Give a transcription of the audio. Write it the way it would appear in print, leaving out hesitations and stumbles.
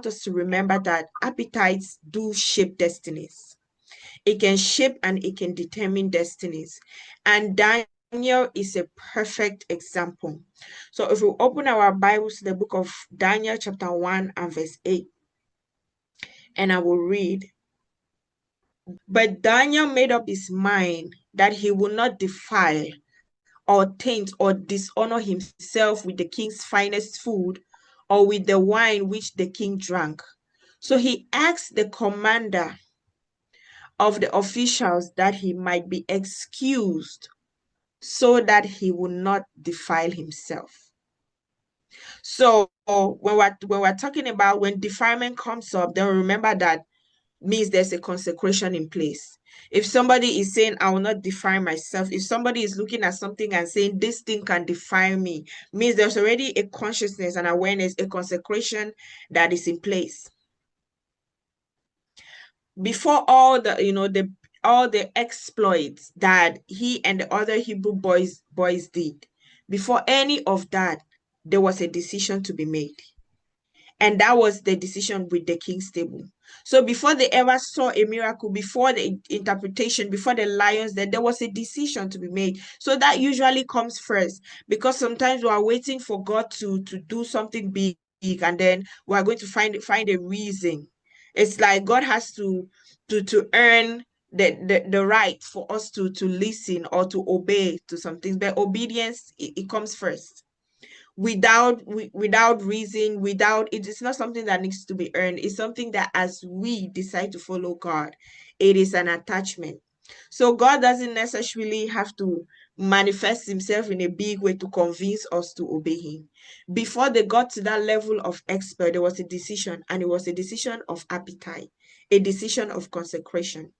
want us to remember that appetites do shape destinies. It can shape and it can determine destinies. And Daniel is a perfect example. So if we open our Bibles to the book of Daniel chapter 1 and verse 8, and I will read, "But Daniel made up his mind that he would not defile or taint or dishonor himself with the king's finest food or with the wine which the king drank. So he asked the commander of the officials that he might be excused so that he would not defile himself." So when we're talking about when defilement comes up, then remember that means there's a consecration in place. If somebody is saying, "I will not defile myself," if somebody is looking at something and saying, "This thing can defile me," means there's already a consciousness and awareness, a consecration that is in place. Before all the exploits that he and the other Hebrew boys did, before any of that, there was a decision to be made. And that was the decision with the king's table. So before they ever saw a miracle, before the interpretation, before the lions, then there was a decision to be made. So that usually comes first, because sometimes we are waiting for God to do something big, and then we are going to find a reason. It's like God has to earn the right for us to listen or to obey to something. But obedience, it comes first. Without reason, without it is not something that needs to be earned. It's something that as we decide to follow God, it is an attachment. So God doesn't necessarily have to manifest himself in a big way to convince us to obey him. Before they got to that level of expert, there was a decision, and it was a decision of appetite, a decision of consecration.